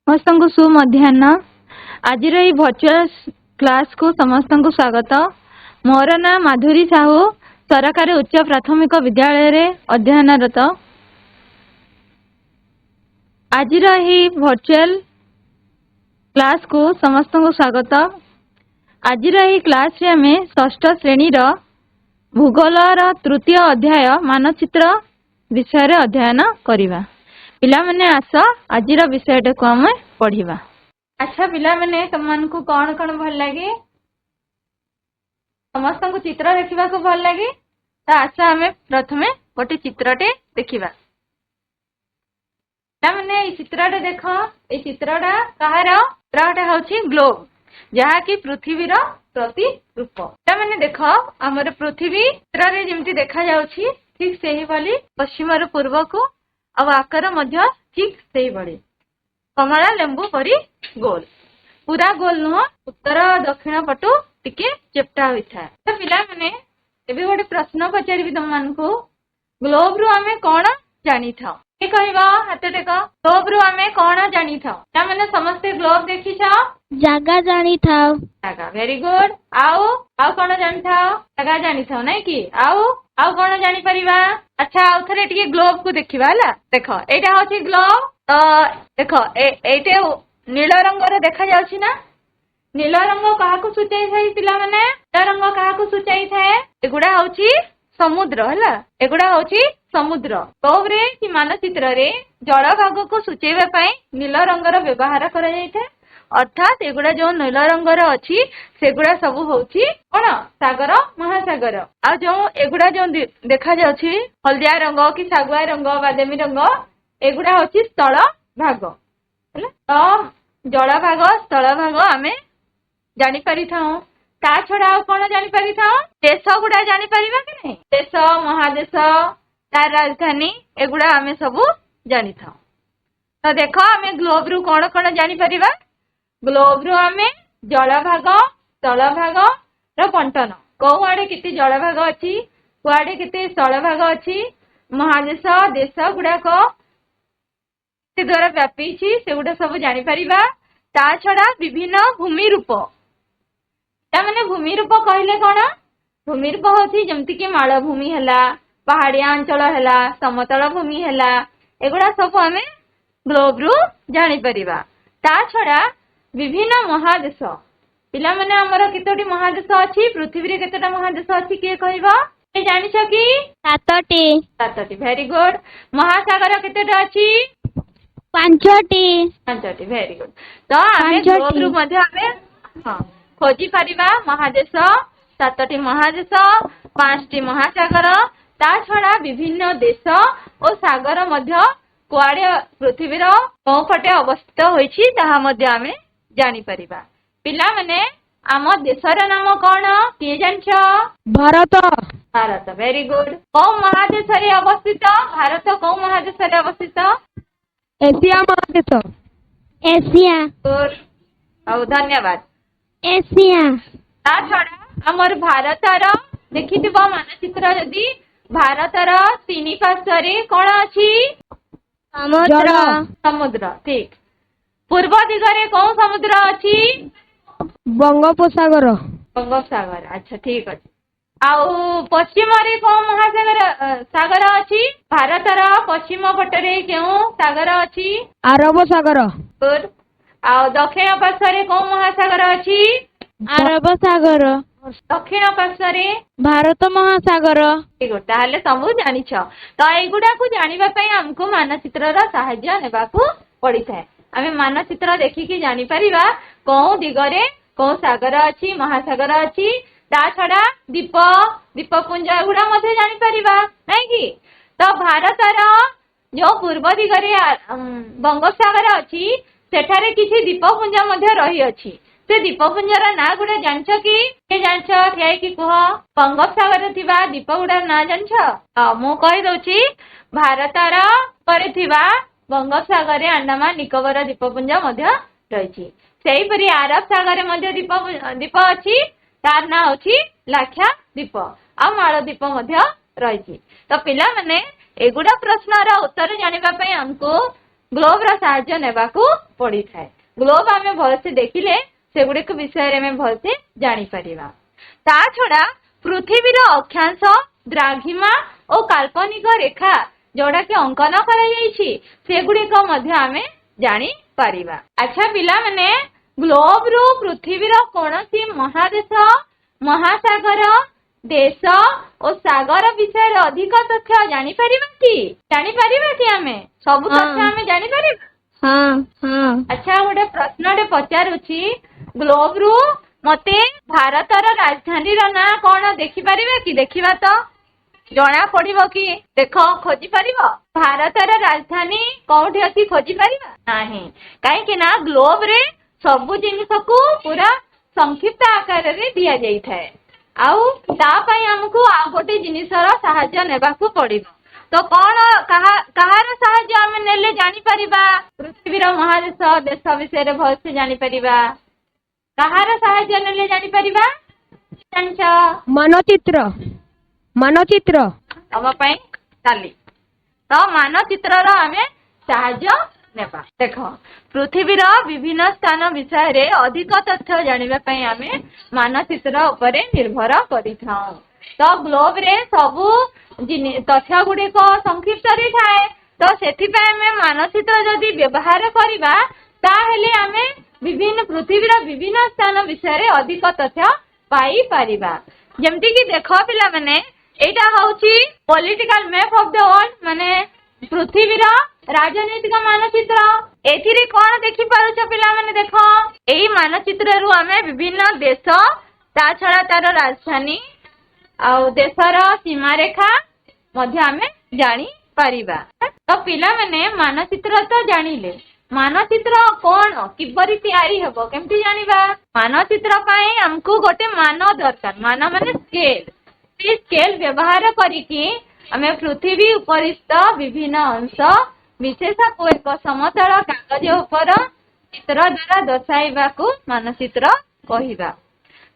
समस्त को सुमध्याह्न आज भर्चुआल क्लास को समस्त को स्वागत। मोर ना माधुरी साहू सरकारी उच्च प्राथमिक विद्यालय रे अध्ययनरत। आज भर्चुआल क्लास को समस्त को स्वागत। आज क्लास रे आमे षष्ठ श्रेणी रो भूगोल रो तृतीय अध्याय मानचित्र विषय रे अध्ययन करिवा। पिला मने आस आज विषय को आम पढ़ा। अच्छा पिला मने तुम को कौन कौन भल लगे? समस्त को चित्र देखा को भल लगे तो आस आम प्रथमे गोटे चित्रटे देखा। मैंने चित्रटे देख ये चित्रटा कहार चित्रटा हूँ ग्लोब जहा कि पृथ्वी प्रतिरूप। मैंने देख आमर पृथ्वी चित्र जमी देखा जाउछि ठीक से ही वाली पश्चिम रु पूर्व को अब आकार मध्य ठीक से बड़ी कमला लेंबू परी गोल पूरा गोल नुह उत्तर दक्षिण पटु टिके चेप्टा होता है। तो पिला माने एबे गोटे प्रश्न पचारि तुम मान को ग्लोब रु आमे कौन जानी था के कहबा हाथ टेक। ग्लोब रु आमे कौन जानी था? या माने समस्त ग्लोब देखी छ जगह जानी था। जगह वेरी गुड। आउ कौन जानी था? जगह जानी था नहीं कि आउ कौन जानी परिबा? अच्छा आउ थरे टिके ग्लोब को देखिबा हला। देखो एटा होची ग्लोब। तो देखो एटे नील रंगर देखा जाउछि ना। नील रंग कहा को सूचाई थाई पिला माने? नील रंग कहा को सूचाई थाए? एगुडा होची समुद्र हला। एगुडा होची समुद्र। ग्लोब रे कि मानचित्र रे जल भाग को सूचाइबा पई नील रंगर व्यवहार करा जाय थाए। अर्थात एगुडा जो नील रंगर अच्छी सेगुडा सब होची कोन सागर महासागर। आ जो एगुडा जो देखा जाउछि हलदिया रंग कि सागुआ रंग बादामी रंग एगुडा होची स्थल भाग हला। तो जल भाग स्थल भाग आमे जानि पारि थाउ। ता छडा आ कोन जानि पारि थाउ? देश गुडा जानि पारिबा कि नहीं? देश महादेश तार राजधानी एगुडा आमे सब जानि थाउ। तो देखो आमे ग्लोब रु कोन कोन जानि पारिबा? ग्लोब रु आमे जल भाग स्थल भाग रो बंटन कौ आड़े केते जल भाग अछि कुआड़े केते स्थल भाग अछि महादेश देश गुड़ाक द्वारा व्यापी से गुड़ा सब जानी परिबा। ता छड़ा विभिन्न भूमि रूप माने भूमि रूप कहले कौन? भूमि रूप होछि जेमति कि मालभूमि हला पहाड़िया अंचल हला समतल भूमि हला एगुड़ा सब आमे ग्लोब रु जानी परिबा। ता छड़ा विभिन्न महादेश पिला माने हमर केतोटी महादेश अछि? पृथ्वी रे केतोटा महादेश अछि किए कहबा? ए जानि छ कि? 7टी। Very good. महासागर केतोटा अछि? 5टी। Very good. तो आमे ग्लोब रु मध्ये आमे हां खोजी परिबा महादेश 7टी महादेश 5टी महासागर। ता छडा विभिन्न देश और सागर मध्ये कुआडे पृथ्वी रो कोन पटे अवस्थित होईछि ताहा मध्ये आमे जानी परिबा। पिला माने आम देशर नाम कौन किए जानछ? भारत। Bharat very good. कौ महादेश रे अवस्थित? भारत कौ महादेश रे अवस्थित? एशिया महादेश। एशिया। गुड और धन्यवाद। एशिया। ता छडा हमर भारतर देखिथिबो मानचित्र जदी भारतर तीनी पार्श्वरे कोन अछि? समुद्र ठीक। पूर्व दिगरे कौन समुद्र अछि? बंगोपसागर। बंगोपसागर अच्छा ठीक अछि। आउ पश्चिम रे कौन महासागर सागर अछि? भारतर पश्चिम पटरे केउ सागर अछि? अरब सागर। गुड। आउ दक्षिण पार्श्वरे कौन महासागर अछि? अरब सागर। दक्षिण पार्श्वरे भारत महासागर। ठीक अछि। ताले सब जानिछ। तो एगुडा को जानिबा पई हमको मानचित्र रा सहाय्य नेबाकू पड़िଥାଏ। आमे मानचित्र देखिकी जानी परिबा कौ दिगरे कौ सागर अछि महासागर अछि। ता छडा दीपपुंज गुडा मध्ये जानी परिबा नै कि? तो भारतर जो पूर्व दिगरे बंगोपसागर अछि सेठारे किछि दीपपुंज मध्ये रही अछि। से दीपपुंजर ना गुडा जानछ कि? के जानछ ठियाई कि कह? बंगोपसागर थिबा दीप गुडा ना जानछ? मु कहि दउछि भारतर परे थिबा बंगोपसागर रे अंडमान निकोबर दीपपुंज मध्ये रहिछि। सेही परि अरब सागर मध्ये दीप अछि तार ना होछि लाक्षाद्वीप आ मालद्वीप मध्ये रहिछि। तो पिला माने एगुडा प्रश्नर उत्तर जानिबा पई हमको ଗ୍ଲୋବର ସାହାଯ୍ୟ ନେବାକୁ ପଡିଥାଏ। ଗ୍ଲୋବ ଆମେ ଭଲସେ ଦେଖିଲେ ସେଗୁଡିକ ବିଷୟରେ ଆମେ ଭଲସେ ଜାଣିପାରିବା। ତା ଛଡା ପୃଥିବୀର ଅକ୍ଷାଂଶ, ଦ୍ରାଘିମା ଓ କାଳ୍ପନିକ ରେଖା ଯୋଉଟାକି ଅଙ୍କନ କରାଯାଇଛି ସେଗୁଡିକ ମଧ୍ୟ ଆମେ ଜାଣିପାରିବା। ଆଚ୍ଛା ପିଲାମାନେ, ଗ୍ଲୋବରୁ ପୃଥିବୀର କୌଣସି ମହାଦେଶ, ମହାସାଗର, ଦେଶ ଓ ସାଗର ବିଷୟରେ ଅଧିକ ତଥ୍ୟ ଜାଣିପାରିବା କି? ଜାଣିପାରିବା କି ଆମେ ସବୁ ତଥ୍ୟ ଆମେ ଜାଣିପାରିବା? ଆଚ୍ଛା, ଗୋଟେ ପ୍ରଶ୍ନଟେ ପଚାରୁଛି, ଗ୍ଲୋବରୁ ମତେ ଭାରତର ରାଜଧାନୀର ନାଁ କଣ ଦେଖିପାରିବା କି? ଦେଖିବା ତ, ଜଣା ପଡିବ କି? ଦେଖ, ଖୋଜି ପାରିବ ଭାରତର ରାଜଧାନୀ କୋଉଠି ଅଛି? ଖୋଜି ପାରିବା ନାହିଁ, କାହିଁକି ନା ଗ୍ଲୋବରେ ସବୁ ଜିନିଷକୁ ପୁରା ସଂକ୍ଷିପ୍ତ ଆକାରରେ ଦିଆଯାଇଥାଏ। ଆଉ ତା ପାଇଁ ଆମକୁ ଆଉ ଗୋଟେ ଜିନିଷର ସାହାଯ୍ୟ ନେବାକୁ ପଡିବ। ତ କଣ, କାହାର ସାହାଯ୍ୟ ଆମେ ନେଲେ ଜାଣିପାରିବା ପୃଥିବୀର ମହାଦେଶ, ଦେଶ ବିଷୟରେ ଭଲସେ ଜାଣିପାରିବା? କାହାର ସାହାଯ୍ୟ ନେଲେ ଜାଣିପାରିବା? ଜାଣିଛ? ମାନଚିତ୍ର ତମ ପାଇଁ ଚାଲି। ତ ମାନଚିତ୍ରର ଆମେ ସାହାଯ୍ୟ ନେବା। ଦେଖ, ପୃଥିବୀର ବିଭିନ୍ନ ସ୍ଥାନ ବିଷୟରେ ଅଧିକ ତଥ୍ୟ ଜାଣିବା ପାଇଁ ଆମେ ମାନଚିତ୍ର ଉପରେ ନିର୍ଭର କରିଥାଉ। ତ ଗ୍ଲୋବରେ ସବୁ ତଥ୍ୟ ଗୁଡିକ ସଂକ୍ଷିପ୍ତରେ ଥାଏ। ତ ସେଥିପାଇଁ ଆମେ ମାନଚିତ୍ର ଯଦି ବ୍ୟବହାର କରିବା ତାହେଲେ ଆମେ ପୃଥିବୀର ବିଭିନ୍ନ ସ୍ଥାନ ବିଷୟରେ ଅଧିକ ତଥ୍ୟ ପାଇପାରିବା। ଯେମିତିକି ଦେଖ ପିଲାମାନେ, ଏଇଟା ହଉଛି political map of the world, ମାନେ ପୃଥିବୀର ରାଜନୈତିକ ମାନଚିତ୍ର। ଏଥିରେ କଣ ଦେଖିପାରୁଛ ପିଲାମାନେ? ଦେଖ, ଏଇ ମାନଚିତ୍ରରୁ ଆମେ ବିଭିନ୍ନ ଦେଶ, ତା ଛଡା ତାର ରାଜଧାନୀ ଆଉ ଦେଶର ସୀମାରେଖା ମଧ୍ୟ ଆମେ ଜାଣିପାରିବା। ତ ପିଲାମାନେ, ମାନଚିତ୍ର ତ ଜାଣିଲେ, ମାନଚିତ୍ର କଣ, କିପରି ତିଆରି ହେବ, କେମିତି ଜାଣିବା? ମାନଚିତ୍ର ପାଇଁ ଆମକୁ ଗୋଟେ ମାନ ଦରକାର। ମାନ ମାନେ ସ୍କେଲ। ସେ ସ୍କେଲ ବ୍ୟବହାର କରିକି ଆମେ ପୃଥିବୀ ଉପରିସ୍ଥ ବିଭିନ୍ନ ଅଂଶ ବିଶେଷକୁ ଏକ ସମତଳ କାଗଜ ଉପର ଚିତ୍ର ଦ୍ୱାରା ଦର୍ଶାଇବାକୁ ମାନଚିତ୍ର କହିବା।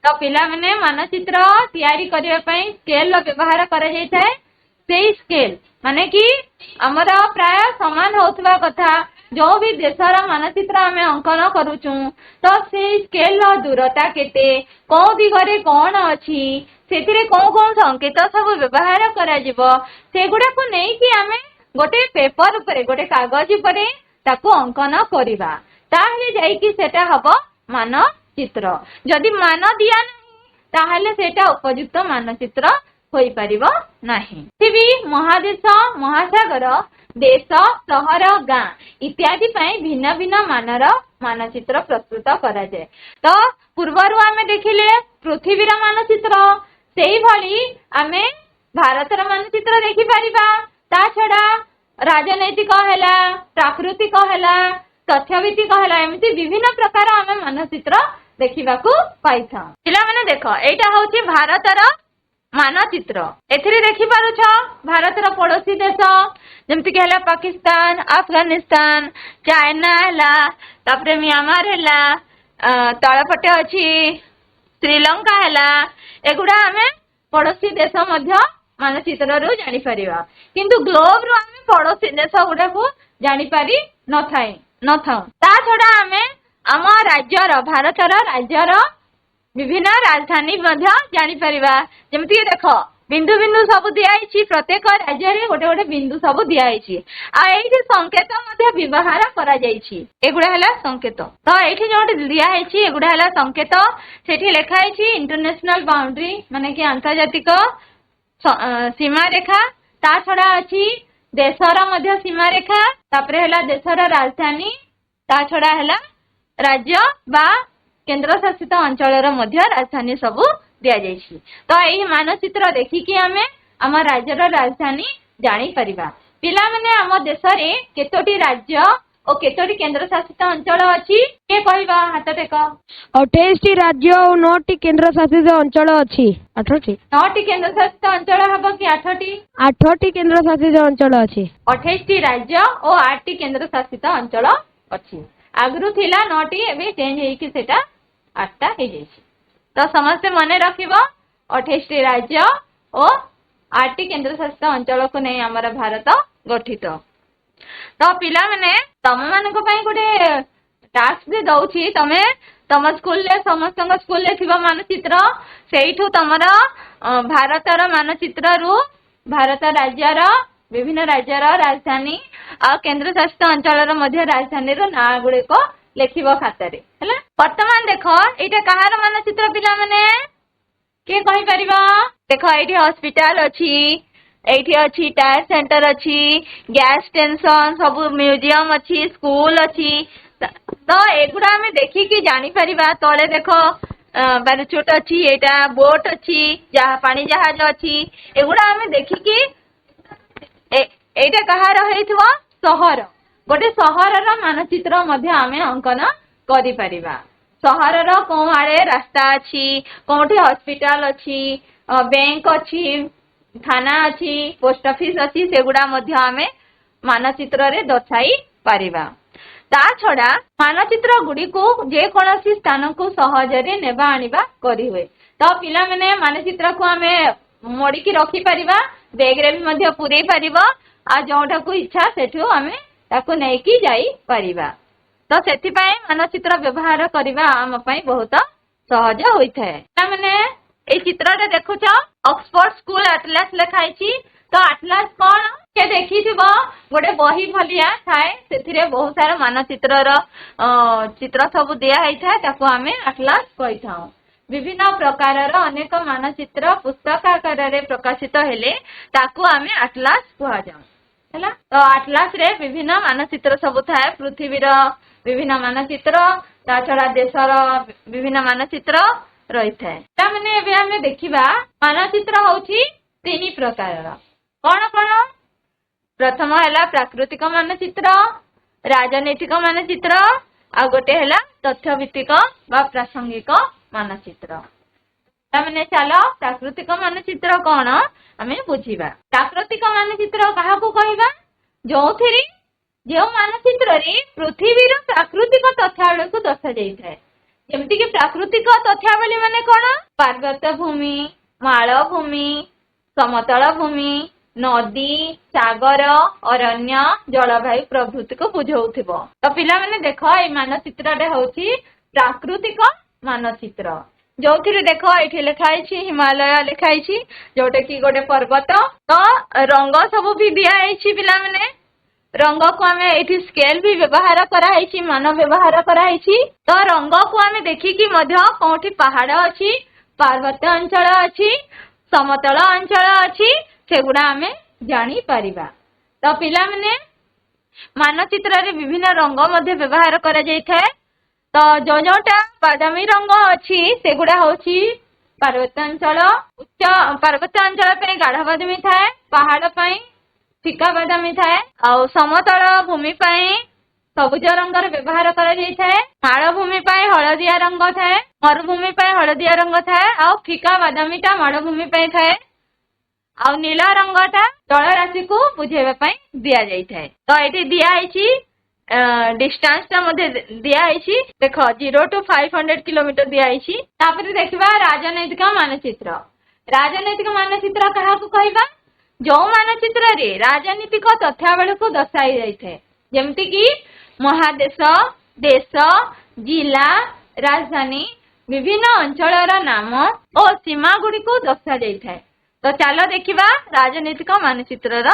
ତ ପିଲାମାନେ, ମାନଚିତ୍ର ତିଆରି କରିବା ପାଇଁ ସ୍କେଲର ବ୍ୟବହାର କରାଯାଇଥାଏ। ସେଇ ସ୍କେଲ ମାନେ କି ଆମର ପ୍ରାୟ ସମାନ ହଉଥିବା କଥା। ଯୋଉ ବି ଦେଶର ମାନଚିତ୍ର ଆମେ ଅଙ୍କନ କରୁଛୁ, ତ ସେଇ ସ୍କେଲର ଦୂରତା କେତେ, କୋଉ ଦିଗରେ କଣ ଅଛି, ସେଥିରେ କୋଉ କୋଉ ସଂକେତ ସବୁ ବ୍ୟବହାର କରାଯିବ, ସେଗୁଡାକୁ ନେଇକି ଆମେ ଗୋଟେ ପେପର ଉପରେ, ଗୋଟେ କାଗଜ ଉପରେ ତାକୁ ଅଙ୍କନ କରିବା। ତାହେଲେ ଯାଇକି ସେଟା ହବ ମାନଚିତ୍ର। ଯଦି ମାନ ଦିଆ ନାହିଁ ତାହେଲେ ସେଟା ଉପଯୁକ୍ତ ମାନଚିତ୍ର ହୋଇପାରିବ ନାହିଁ। ପୃଥିବୀ, ମହାଦେଶ, ମହାସାଗର, ଦେଶ, ସହର, ଗାଁ ଇତ୍ୟାଦି ପାଇଁ ଭିନ୍ନ ଭିନ୍ନ ମାନର ମାନଚିତ୍ର ପ୍ରସ୍ତୁତ କରାଯାଏ। ତ ପୂର୍ବରୁ ଆମେ ଦେଖିଲେ ପୃଥିବୀର ମାନଚିତ୍ର, ସେଇଭଳି ଆମେ ଭାରତର ମାନଚିତ୍ର ଦେଖିପାରିବା। ତା ଛଡା ରାଜନୈତିକ ହେଲା, ପ୍ରାକୃତିକ ହେଲା, ତଥ୍ୟଭିତ୍ତିକ ହେଲା, ଏମିତି ବିଭିନ୍ନ ପ୍ରକାର ଆମେ ମାନଚିତ୍ର ଦେଖିବାକୁ ପାଇଥାଉ। ପିଲାମାନେ ଦେଖ, ଏଇଟା ହଉଛି ଭାରତର ମାନଚିତ୍ର। ଏଥିରେ ଦେଖିପାରୁଛ ଭାରତର ପଡୋଶୀ ଦେଶ ଯେମିତିକି ହେଲା ପାକିସ୍ତାନ, ଆଫଗାନିସ୍ତାନ, ଚାଇନା ହେଲା, ତାପରେ ମିଆଁମାର ହେଲା, ତଳପଟେ ଅଛି ଶ୍ରୀଲଙ୍କା ହେଲା। ଏଗୁଡା ଆମେ ପଡୋଶୀ ଦେଶ ମଧ୍ୟ ମାନଚିତ୍ରରୁ ଜାଣିପାରିବା। କିନ୍ତୁ ଗ୍ଲୋବରୁ ଆମେ ପଡୋଶୀ ଦେଶ ଗୁଡାକୁ ଜାଣିପାରି ନଥାଉ। ତା ଛଡା ଆମେ ଆମ ରାଜ୍ୟର, ଭାରତର ରାଜ୍ୟର ବିଭିନ୍ନ ରାଜଧାନୀ ମଧ୍ୟ ଜାଣିପାରିବା। ଯେମିତିକି ଦେଖ, ବିନ୍ଦୁ ବିନ୍ଦୁ ସବୁ ଦିଆହେଇଛି, ପ୍ରତ୍ୟେକ ରାଜ୍ୟରେ ଗୋଟେ ଗୋଟେ ବିନ୍ଦୁ ସବୁ ଦିଆହେଇଛି। ଆଉ ଏଇଠି ସଂକେତ ମଧ୍ୟ ବ୍ୟବହାର କରାଯାଇଛି। ଏଗୁଡା ହେଲା ସଂକେତ। ତ ଏଇଠି ଯୋଉଠି ଦିଆହେଇଛି ଏଗୁଡା ହେଲା ସଂକେତ। ସେଠି ଲେଖା ହେଇଛି ଇଣ୍ଟରନ୍ୟାସନାଲ ବାଉଣ୍ଡ୍ରି, ମାନେ କି ଆନ୍ତର୍ଜାତିକ ସୀମାରେଖା। ତା ଛଡା ଅଛି ଦେଶର ମଧ୍ୟ ସୀମାରେଖା, ତାପରେ ହେଲା ଦେଶର ରାଜଧାନୀ, ତା ଛଡା ହେଲା ରାଜ୍ୟ ବା କେନ୍ଦ୍ରଶାସିତ ଅଞ୍ଚଳର ମଧ୍ୟ ରାଜଧାନୀ ସବୁ ଦିଆଯାଇଛି। ତ ଏହି ମାନଚିତ୍ର ଦେଖିକି ଆମେ ଆମ ରାଜ୍ୟର ରାଜଧାନୀ ଜାଣିପାରିବା। ପିଲାମାନେ, ଆମ ଦେଶରେ କେତୋଟି ରାଜ୍ୟ ଓ କେତୋଟି କେନ୍ଦ୍ରଶାସିତ ଅଞ୍ଚଳ ଅଛି? କିଏ କହିବା? ହାତ ଟେକ। 28ଟି ରାଜ୍ୟ ଓ 9ଟି କେନ୍ଦ୍ରଶାସିତ ଅଞ୍ଚଳ ଅଛି। 8ଟି? 9ଟି କେନ୍ଦ୍ରଶାସିତ ଅଞ୍ଚଳ ହବ କି 8ଟି? 8ଟି କେନ୍ଦ୍ରଶାସିତ ଅଞ୍ଚଳ ଅଛି। 28ଟି ରାଜ୍ୟ ଓ 8ଟି କେନ୍ଦ୍ରଶାସିତ ଅଞ୍ଚଳ ଅଛି। ଆଗରୁ ଥିଲା 9ଟି, ଏବେ ଚେଞ୍ଜ ହେଇକି ସେଟା 8ଟା ହେଇଯାଇଛି। ତ ସମସ୍ତେ ମନେ ରଖିବ, 28ଟି ରାଜ୍ୟ ଓ 8ଟି କେନ୍ଦ୍ରଶାସିତ ଅଞ୍ଚଳକୁ ନେଇ ଆମର ଭାରତ ଗଠିତ। तो पिला माने तम मानक पई गोटे टास्क दे दउछि तमे तम स्कूल ले समस्त स्कूल ले थिबा मानचित्र सेइठु तमर भारतर मानचित्र रु भारत राज्यर विभिन्न राज्यर राजधानी आ केंद्र शासित अंचल मध्य राजधानी रो ना गुड़े को लेखिबो खातारे हैला। वर्तमान देखो एटा कहार मानचित्र पिला माने के कहि परिबा देखो एठी हॉस्पिटल अछि एठी अछि टायर सेंटर अछि गैस स्टेशन सब म्यूजियम अछि स्कूल अछि तो एगुड़ा हमें देखी कि जानी परिबा तले देखो बारचोट अछि एटा बोट अछि जहा पानी जहाज अछि एगुड़ा हमें देखी कि एटा कहार हेइथबो शहर गोटे शहरर मानचित्र मध्य आमे अंकन करि परिबा शहरर को आड़े रास्ता अछि कोठी हॉस्पिटल अछि बैंक अछि थाना अछि पोस्ट ऑफिस अछि सेगुड़ा मध्य आमे मानचित्र रे दर्शाई परिबा। ता छड़ा मानचित्र गुडी को जे कोनोसी स्थान को सहजरे नेबा आनिबा करि हुए तो पिला माने मानचित्र को आमे मोडी की रखी परिबा बैग रे भी मध्य पुरै परिबा आ जोटा को इच्छा सेठो आमे ताको नै की जाई परिबा तो सेति पय मानचित्र व्यवहार करिबा आम पय बहुत सहज होइथाय। ता माने ए चित्र रे देखुछ ऑक्सफोर्ड स्कूल एटलास लिखाई छी तो एटलास कोन के देखिथिबो गोटे बही भलिया थाए सेथिरे बहुत सारा मानचित्र रो चित्र सब दिया हेइ थाए ताको आमे एटलास कहिथाउ। विभिन्न प्रकार रो अनेक मानचित्र पुस्तक आकार रे प्रकाशित हेले ताको आमे एटलास कहआ जाउ हैला। तो एटलास रे विभिन्न मानचित्र सब थाए पृथ्वी रो विभिन्न मानचित्र ता छडा देशर विभिन्न मानचित्र रही थाए। ता माने एबे हमें देखिबा मानचित्र होउछि तीन प्रकार रो कोन कोन प्रथम हैला प्राकृतिक मानचित्र राजनीतिक मानचित्र आ गोटे हैला तथ्य भित्तिक बा प्रासंगिक मानचित्र। तामने चलो प्राकृतिक मानचित्र कोन हमें बुझिबा। प्राकृतिक मानचित्र काहाकू कहिबा जोथिरी जो मानचित्र रे पृथ्वी रो प्राकृतिक तथ्यावली को दर्शा जाई थाए जेमति कि प्राकृतिक तथ्यावली माने कोन पर्वत भूमि मालभूमि समतल भूमि नदी सागर अरण्य जलवायु प्रभृति को बुझाउथिबो। तो पिला माने देखो ए मानचित्र रे होछि प्राकृतिक मानचित्र जोथिरे देखो एठी लिखाई छी हिमालय लिखाई छी जोटे की गोटे पर्वत तो रंग सब भी दिया आइछि पिला माने रंग को हमें एठी स्केल भी व्यवहार करा आइछि मान व्यवहार करा आइछि तो रंग को हमें देखि कि मध्य कोठी पहाड़ अछि पर्वत अंचल अछि समतल अंचल अछि सेगुड़ा हमें जानी परिबा। तो पिला माने मानचित्र रे विभिन्न रंग मध्य व्यवहार करा जाई थाए तो जो जोटा बादामी रंग अछि सेगुड़ा होछि पर्वत अंचल उच्च पर्वत अंचल पे गाढ़ बादामी थाए पहाड़ पे फिका बादामी थाए आ समतल भूमि पे सबुज रंगर व्यवहार करा जाई थाए मालभूमि पे हळदिया रंग थाए मरुभूमि पे हळदिया रंग थाए आ फिका बादामीटा मालभूमि पे थाए आ नीला रंगटा जल राशि को बुझेबा पई दिया जाई थाए। तो एठी दिया आइछि डिस्टेंस ता मध्ये दिया आइछि देखो 0 to 500 किलोमीटर दिया आइछि। तापर देखिबा राजनैतिक मानचित्र। राजनैतिक मानचित्र कहा को कहबा जो मानचित्र रे राजनीतिक तथ्यावली को दर्शाई जाई थाए जेमति कि महादेश देश जिला राजधानी विभिन्न अंचलर नाम और सीमा गुडी को दर्शा जाई थाए। तो चलो देखिबा राजनीतिक मानचित्र रा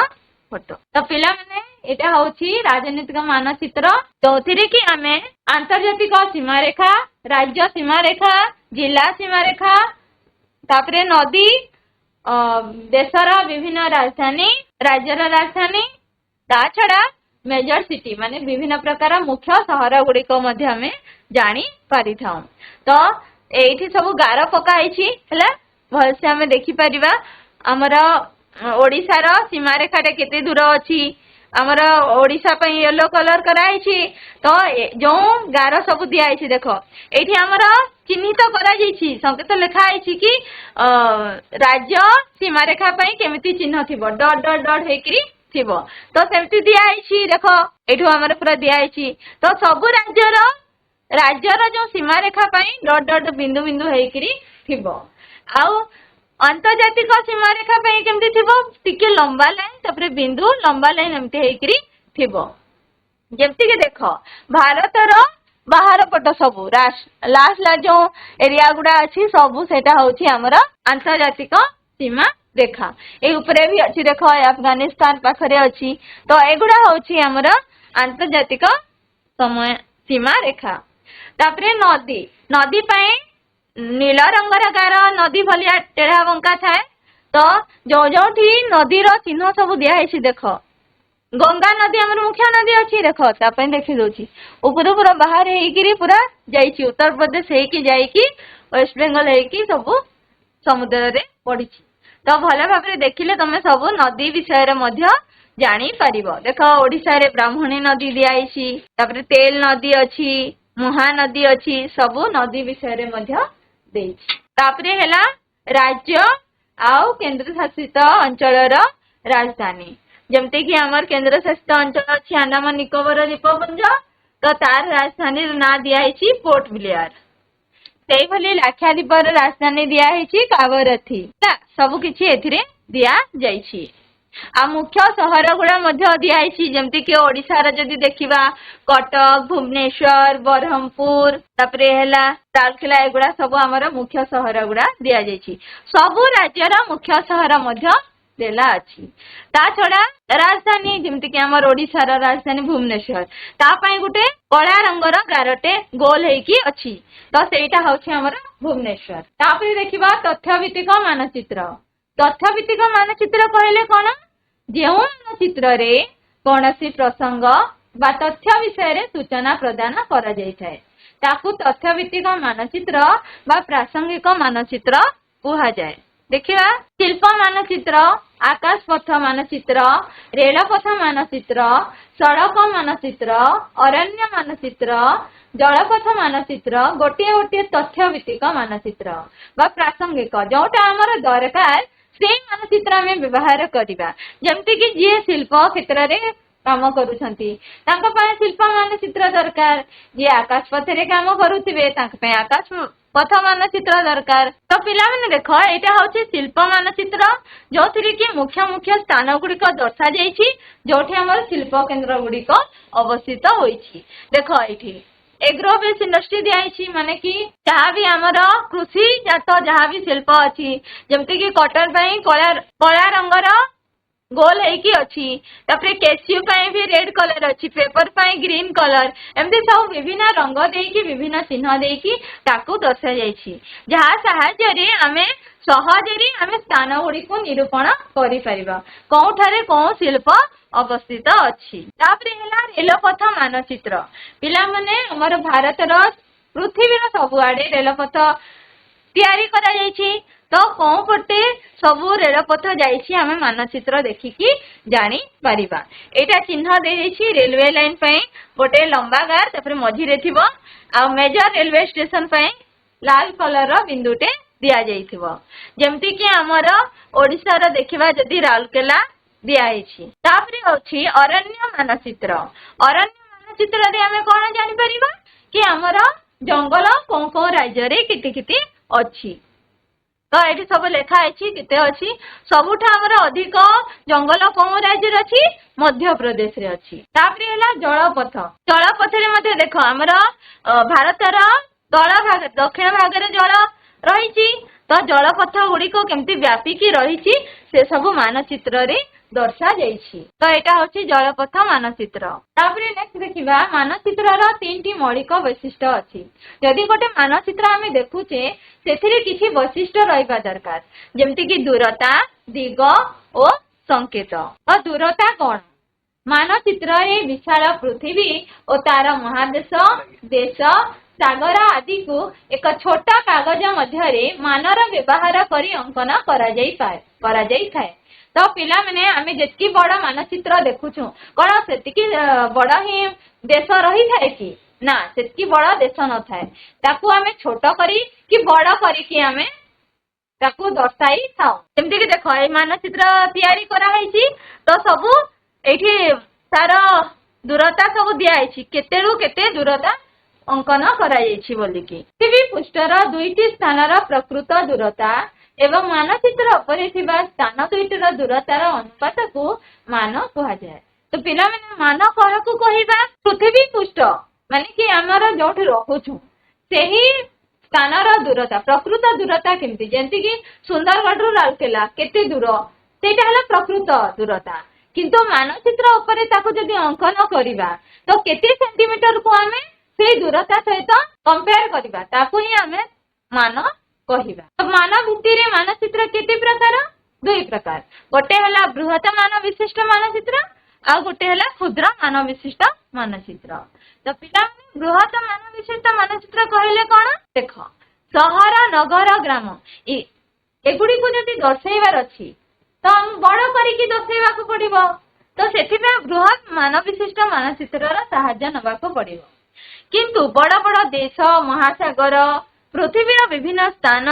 फोटो। तो पिला माने एटा होछि राजनीतिक मानचित्र जोथिरे कि आमे अंतर्जातिक सीमा रेखा राज्य सीमा रेखा जिला सीमा रेखा तापरे नदी देशर विभिन्न राजधानी राज्यर राजधानी ता छडा मेजर सिटी माने विभिन्न प्रकार मुख्य सहर गुडी को मध्ये हमें जानी पारि थाउ। तो एठी सब गार पका आइछि हला भलसे हमें देखि परिबा हमर ओडिसा रो सीमा रेखाटा केते दूर अछि हमर ओडिसा पे येलो कलर कराइछि तो जो गार सब दिया आइछि देखो एठी हमर चिन्हित करा जाइछि संकेत लिखा आइछि कि राज्य सीमा रेखा पे केमिति चिन्ह थिबो डॉट डॉट डॉट हेकरी थिबो तो सेमति दिया आइछि देखो एठो हमर पूरा दिया आइछि तो सब राज्यर जो सीमा रेखा पे डॉट डॉट बिंदु बिंदु हेकरी थिबो आउ अंतर्जातिक सीमा रेखा पे केमति थिबो टिके लंबा लाइन तापरे बिंदु लंबा लाइन एमति हेकरी थिबो जेमती कि देख भारतर बाहर पट सबू लास्ट जो एरिया गुड़ा अच्छी सबू सेटा होची हमर आंतर्जातिक सीमा रेखा ए उपरे भी अच्छी देख अफगानिस्तान पाखरे अच्छी तो एगुड़ा होची हमर आंतर्जातिक समय सीमा रेखा तापरे नदी नदी पाए नील रंगर गार नदी भलिया टेढ़ा बंका थाए तो जो जो नदीर चिन्ह सब दिखाई देख गंगा नदी आम मुख्य नदी अच्छी देख देखी दौची ऊपर पूरा बाहर पूरा जाइए उत्तर प्रदेश होगी वेस्ट बेंगल सब समुद्र रे पड़ी तो भल भाव देखिले तुम सब नदी विषय जानी पारिबो देख ओडिशा रे ब्राह्मणी नदी दिखाई तेल नदी अच्छी मुहा नदी अच्छी सब नदी विषय रे तापरे हैला राज्य आउ केंद्र शासित अंचल राजधानी जमती कि आमर केंद्र शासित अंचल अच्छी अंडमान निकोबर द्वीपपुंज तो तार राजधानी ना दिखाई पोर्ट ब्लेयर से भली लाक्षाद्वीप राजधानी दिखाई कावरथी सब किछि एथिरे दिया जाइछि आ मुख्य सहर गुड़ा दिखाई जमती कि ओडिशार जदि देखिबा कटक भुवनेश्वर बरहमपुर तापरे हैला राउरकेला एगुड़ा सब आमर मुख्य सहर गुड़ा दिया जाइछि सबु राज्यर मुख्य सहर देला अच्छी ता छड़ा राजधानी जमती कि आमर ओडिशार राजधानी भुवनेश्वर ता पई गुटे कला रंगर गारटे गोल हेकी अच्छी तो सेटा होछि आमर भुवनेश्वर तापरे देखिबा तथ्यभित्तिक मानचित्र कहले कोन जो मानचित्र रे कोनसी प्रसंग बा तथ्य विषय रे सूचना प्रदान करा जाय थाए ताकू तथ्यभित्तिक मानचित्र बा प्रासंगिक मानचित्र कुहा जाय देखिबा शिल्प मानचित्र आकाश पथ मानचित्र रेलपथ मानचित्र सड़क मानचित्र अरण्य मानचित्र जलपथ मानचित्र गोटे गोटे तथ्यभित्तिक मानचित्र बा प्रासंगिक जोटा आमर दरकार से मानचित्र आम व्यवहार करवा जमती कि जी शिल्प क्षेत्र में काम करुछंती शिल्प मानचित्र दरकार जी आकाश पथरे काम करुथिबे आकाश पथ मानचित्र दरकार तो पिला माने देख एटा होछि शिल्प मानचित्र जो थी कि मुख्य मुख्य स्थान गुड़िक दर्शा जाइछि जोठी हमर शिल्प केंद्र गुड़िक अवस्थित होइछि देख एठी एग्रो बेस इंडस्ट्री दिखाई माने कि जहाँ भी आमर कृषि जात जहाँ भी शिल्प अच्छी जमती कि कटर कला रंगर गोल हेकी अच्छी तापरे केसियू पाई भी रेड कलर अच्छी पेपर पाई ग्रीन कलर एमती सब विभिन्न रंग देकी विभिन्न चिन्ह देकी ताकू दर्शा जाइछि जहाँ साहाय्य रे आमे सहजरे आमे स्थान गुड़िक निरूपण करि परिबा कोठारे कोन शिल्प अवस्थित अच्छी तापरे हैला रेलपथ मानचित्र पिला माने हमर भारतर पृथ्वीर सबुआडे रेलपथ तैयारी करा जाइछि तो कौन पटे सबू रेलपथ जाइछि आमे मानचित्र देखिकी जानी परिबा एटा चिन्ह दे जाइछि रेलवे लाइन पई गोटे लंबा गार तापरे मझी रे थिबो आ मेजर रेलवे स्टेशन पई लाल कलर रो बिंदुटे दिया जाइथिबो जेमती कि हमर ओडिसा रो देखिबा जदी राउरकेला दिया जाइछि तापरे अछि अरण्य मानचित्र रे आमे कोन जानि परिबा कि हमर जंगल कोन कोन राज्य रे किति किति अछि तो ये सब लेखा केते अच्छी सबुठा हमर अधिक जंगल कौन राज्य अच्छी मध्य प्रदेश रे अच्छी तापरे हैला जलपथ रे देख हमर भारतर तल भाग दक्षिण भाग रे जल रही तो जलपथ गुड़िक केमती व्यापिकी रही से सब मानचित्र रे दर्शा जाइछि तो एटा होछि जलपथ मानचित्र तापरे नेक्स्ट देखिबा मानचित्र रो तीनटी मौलिक वैशिष्ट्य अछि यदि गोटे मानचित्र आमे देखुचे सेथिरे किछि वैशिष्ट्य रहिबा दरकार जेमति कि दूरता दिग ओ संकेत और दूरता कोन मानचित्र रे विशाल पृथ्वी और तार महादेश देश सागर आदि को एक छोटा कागज मध्यरे मानर व्यवहार करी अंकन करा जाई थाए तो पिला माने आमे जेतकी बड़ मानचित्र देखुछु कोन सेतिकी बड़ ही देश रही थाए कि ना सेतकी बड़ देश न थाए ताकू आमे छोट करी कि बड़ करी कि आमे ताकू दर्शाई थाउ जेमति कि देखो ए मानचित्र तयारी करा हैछि तो सब एठी तार दूरता सब दिया हैछि केतेरु केते दूरता अंकन करा जाइछि बोलिकी पृथ्वी पृष्ठर दुईटी स्थानर प्रकृत दूरता एवं मानचित्र उपरे थिबा स्थान दुईटर दूरतार अनुपात को मान कहा जाए तो पिला माने मान काहाकू कहिबा पृथ्वी पृष्ठ माने कि आमर जोठी रहुछु सेही स्थानर दूरता प्रकृत दूरता केमती जेंति कि सुंदरगढ़ रु राउरकेला केते दूर सेटा हला प्रकृत दूरता किंतु मानचित्र उपरे ताको जदि अंकन करिबा तो केते सेंटीमीटर को आमे से दूरता सहित कंपेयर करिबा ताको ही आमे मान कहिबा। तो मान भित्तिरे मानचित्र केते प्रकार दुई प्रकार गोटे हला बृहत मान विशिष्ट मानचित्र आ गोटे हला क्षुद्र मान विशिष्ट मानचित्र। तो पिला बृहत मान विशिष्ट मानचित्र कहले कोन देख सहर नगर ग्राम एगुडी को जदि दर्शाइबार अछि तो हम बड़ करिकी दर्शाइबाकू पड़िबो तो सेथिबे बृहत मान विशिष्ट मानचित्रर सहाय्य नबाकू पड़िबो किंतु बड़ बड़ देश महासागर पृथ्वीर विभिन्न स्थान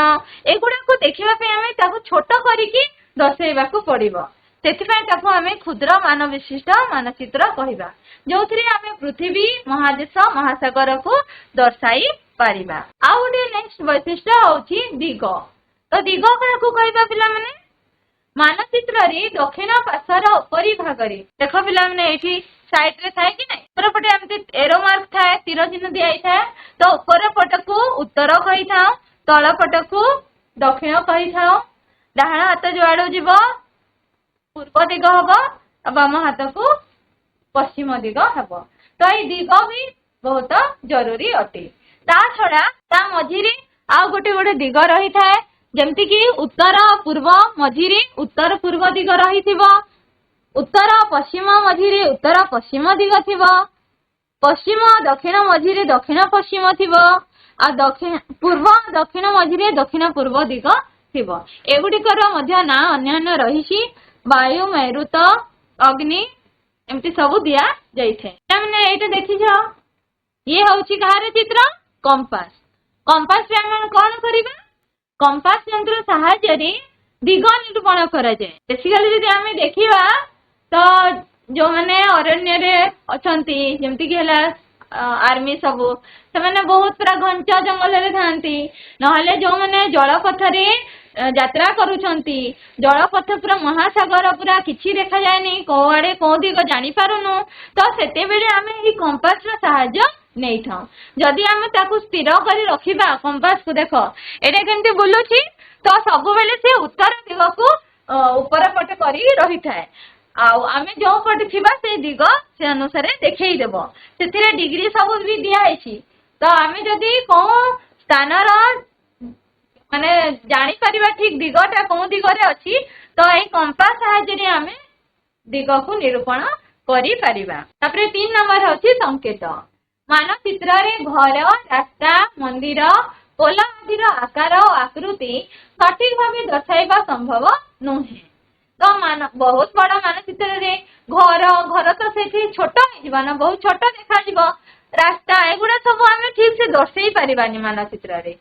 एगुडा को देखिबा पे हमें ताको छोट करिकी दर्शाइबाकू पड़िबो सेथिबे ताको हमें क्षुद्र मान विशिष्ट मानचित्र कहिबा जोथिरे हमें पृथ्वी महादेश महासागर को दर्शाई पारिबा। आ गोटे नेक्स्ट वैशिष्ट्य होची दिग तो दिग काहाकू कहिबा पिला माने मानचित्र रे दक्षिण पार्श्वर उपरी भाग रे देख पिला माने एठी साइड रे थाए कि नै ऊपर पटे हमते एरो मार्क थाए तीर चिन्ह दियाई थाए तो ऊपर पट को उत्तर कहि थाओ तळ पट को दक्षिण कहि थाओ डाहाण हाथ जुआडू जीवो पूर्व दिग हबो आ बाम हाथ को पश्चिम दिग हबो तो ए दिग भी बहुत जरूरी अटे। ता छडा ता मझिरे आ गोटे दिग रही थाए जेमती कि उत्तर पूर्व मझिरे उत्तर पूर्व दिग रही थिबो उत्तर पश्चिम मझिरे उत्तर पश्चिम दिग थिबो पश्चिम दक्षिण मझिरे दक्षिण पश्चिम थिबो आ दक्षिण पूर्व दक्षिण मझिरे दक्षिण पूर्व दिग थिबो एगुडिकर मध्य ना अन्य रहिछि वायु मैरुत अग्नि एमती सब दिया जाइथे हमने एटा देखि छ ये होछि कहार चित्र कंपास कंपास रे हम कोन करिबा कंपास यंत्र सहाय्य रे दिग निरूपण करा जाय बेसिकली यदि हमें देखिबा तो जो माने अरण्य रे अछंती जेमती कि हला आर्मी सब से माने बहुत पूरा घंचा जंगल रे थांती नहले जो माने जलपथ रे यात्रा करूछंती जलपथ पूरा महासागर पूरा किछि देखा जाय नै कोआडे को दिग जानि पारुनु तो सेते बेले हमें ई कंपास रा सहाय्य नै था जदि हम ताकू स्थिर करी रखिबा कंपास को देखो एटा केमती बुलुछि तो सब बेले से उत्तर दिग को ऊपर पट करी रही थाए आमे जो पट थिबा से दिग से अनुसार देखै देबो सेथिरे डिग्री सब भी दिया आइछि तो आमे जदि को स्थानर माने जानि परिबा ठीक दिगटा को दिग रे अछि तो ए कंपास सहाय्य रे आमे दिग को निरूपण करी परिबा। तापरे 3 नंबर अछि संकेत मानचित्र रे घर रास्ता मंदिर पोल आदि आकार और आकृति सठिक भाव दर्शाइबा संभव नुहे तो बहुत बड़ा मानचित्र रे घर तो से छोट हो बहुत छोट देखा रास्ता एगुड़ा सब आम ठीक से दर्शई पारिबानी मानचित्र रे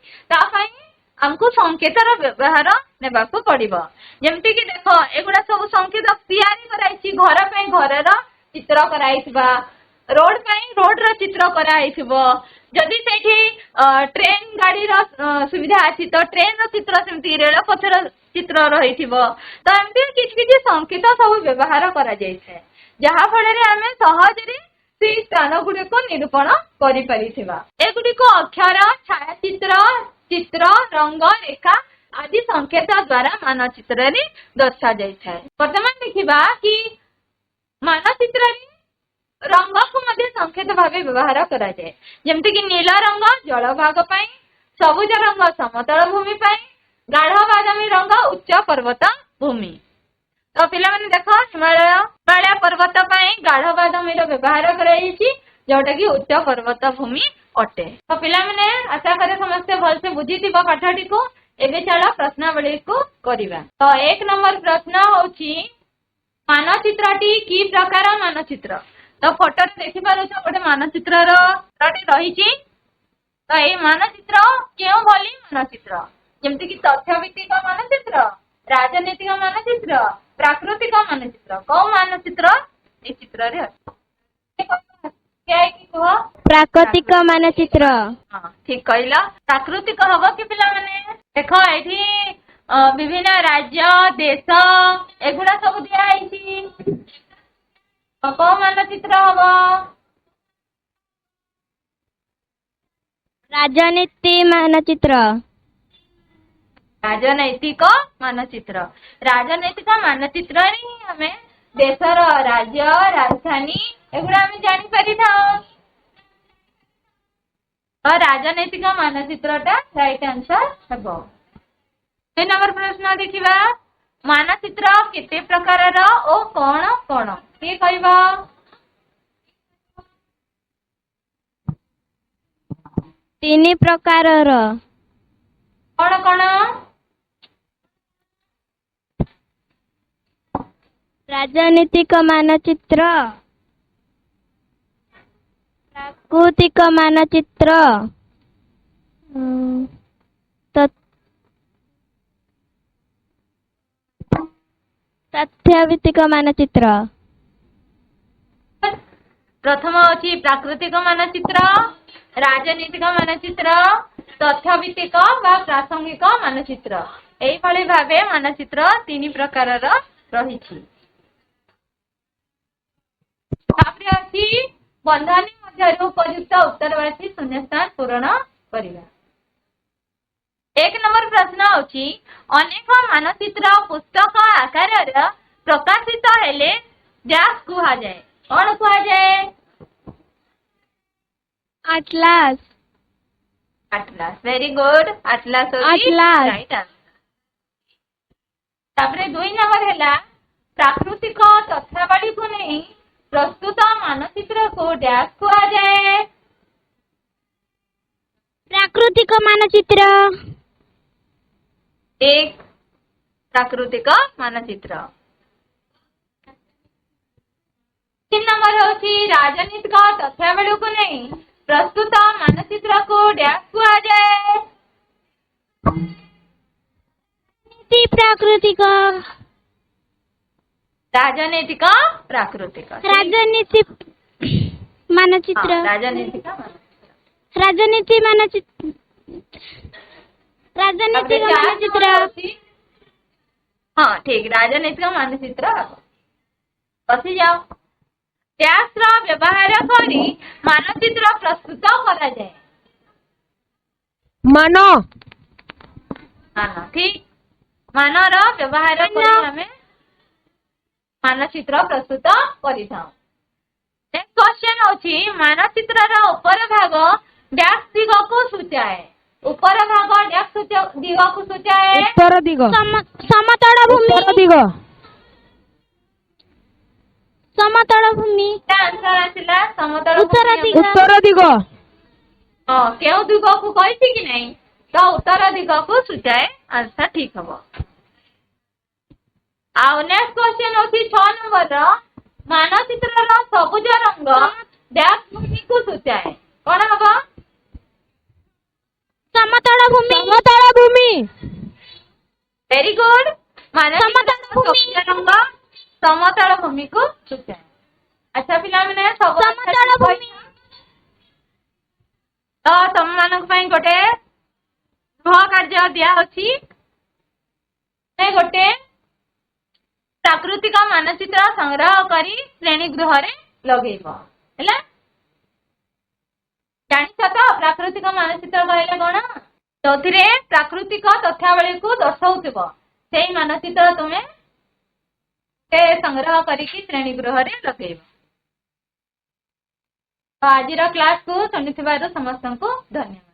हमको संकेतर व्यवहार नेबाकू पड़िबो जेमती कि देख एगुड़ा सब संकेत तैयारी कराइछि घर पे घरर चित्र कराइथिबा रोड पे रोड रो चित्र कराइथिबो जदि सेठी ट्रेन गाड़ी रो सुविधा अछि तो ट्रेन रो चित्र सेमती रेल पथ रो चित्र रहिथिबो तो एमती किछ किछ संकेत सब व्यवहार करा जाइछे जहा फळे रे हमें सहज रे से स्थान गुडी को निरूपण करि परिथिबा एगुडी को अक्षर छायाचित्र चित्र रंग रेखा आदि संकेत द्वारा मानचित्र रे दर्शा जाइछे। वर्तमान देखिबा कि मानचित्र रे रंग को मध्य संकेत भावे व्यवहार करा जाए जेमती कि नीला रंग जल भाग पाई सबुज रंग समतल भूमि पाई गाढ़ बादामी रंग उच्च पर्वत भूमि तो पिला माने देखो हिमालय पर्वत पाई गाढ़ बादामी रो व्यवहार कराइछि जोटा कि उच्च पर्वत भूमि अटे। तो पिला माने आशा करे समस्त भल से बुझिथिबो पाठटी को एबे चला प्रश्नावली को करिबा। तो 1 नंबर प्रश्न होछि मानचित्रटी की प्रकार मानचित्र तो फोटो देखि पारो छ गोटे मानचित्र रही तो ये मानचित्र क्यों भली मानचित्र जेमती कि तथ्य भित्तिक मानचित्र राजनीतिक मानचित्र प्राकृतिक मानचित्र कौ मानचित्र ए चित्र रे प्राकृतिक मानचित्र हां ठीक कहला प्राकृतिक हबो कि पिला माने देखो एठी विभिन्न राज्य देश एगुड़ा सब दिया आइछि कोन मानचित्र हबो राजनीति मानचित्र राजनैतिक मानचित्र राजनैतिक मानचित्र रे हमें देशर राज्य राजधानी एगुड़ा हमें जानी पारि था और राजनैतिक मानचित्रटा राइट आंसर हेबो 2 नंबर प्रश्न देखिबा मानचित्र केते प्रकारर ओ कोन कोन के कहबो 3 प्रकारर कोन कोन राजनीतिक मानचित्र प्राकृतिक मानचित्र तथ्यभित्तिक मानचित्र प्रथम अछि प्राकृतिक मानचित्र राजनीतिक मानचित्र तथ्यभित्तिक वा प्रासंगिक मानचित्र एई भली भाबे मानचित्र 3 प्रकारर रहिछि तापरे अछि बंधनी मध्यरु उपयुक्त उत्तरवाची शून्यस्थान पूर्ण करिबा 1 नंबर प्रश्न अछि अनेक मानचित्र पुस्तक आकारर प्रकाशित हेले जास कुहा जाय कोन कुहा जाय atlas atlas very good atlas Atlas. Right तापरे 2 नंबर हैला प्राकृतिक तथ्यावली को नहीं प्रस्तुत मानचित्र को डैश कुहा जाए प्राकृतिक मानचित्र 1 प्राकृतिक मानचित्र 3 नंबर होची राजनीतिक तथ्यावली को नहीं प्रस्तुत मानचित्र को डैश कुहा जाए नीति प्राकृतिक राजनीतिक प्राकृतिक राजनीति मानचित्र राजनीतिक राजनीति मानचित्र राजनीतिक मानचित्र हाँ ठीक राजनीतिक मानचित्र बसी जाओ ट्याक्स व्यवहार करी मानचित्र प्रस्तुत करा जाए मानो मान ठीक मानर व्यवहार करी हमें मानचित्र प्रस्तुत करि थाउ नेक्स्ट क्वेश्चन अछि मानचित्र रा ऊपर भाग डैश दिग को सूचाए ऊपर भाग डैश दिग को सूचाए उत्तर दिग समतल भूमि उत्तर दिग समतल भूमि आंसर आसिला समतल उत्तर भूमि। दिग उत्तर दिग हां केउ दिग को कहिछि कि नहीं तो उत्तर दिग को सूचाए आंसर ठीक हबो आउ नेक्स्ट क्वेश्चन अछि 6 नंबर रो मानचित्र रो सबुज रंग डैश भूमि को सूचाए कोन हबो समतल भूमि वेरी गुड मानचित्र समतल भूमि। सबुज रंग समतल भूमि को सूचाए अच्छा पिला माने सब समतल भूमि तो तुम मानक पई गोटे गृह कार्य दिया अछि से गोटे प्राकृतिक मानचित्र संग्रह करी श्रेणी गृह रे लगेइबो हैला जानिछ तो प्राकृतिक मानचित्र कहले कोन तोथिरे प्राकृतिक तथ्यावली को दर्शाउथिबो सेही मानचित्र तुमे से संग्रह करी की श्रेणी गृह रे लगेइबो तो आज क्लास को सुनिथिबार समस्त को धन्यवाद।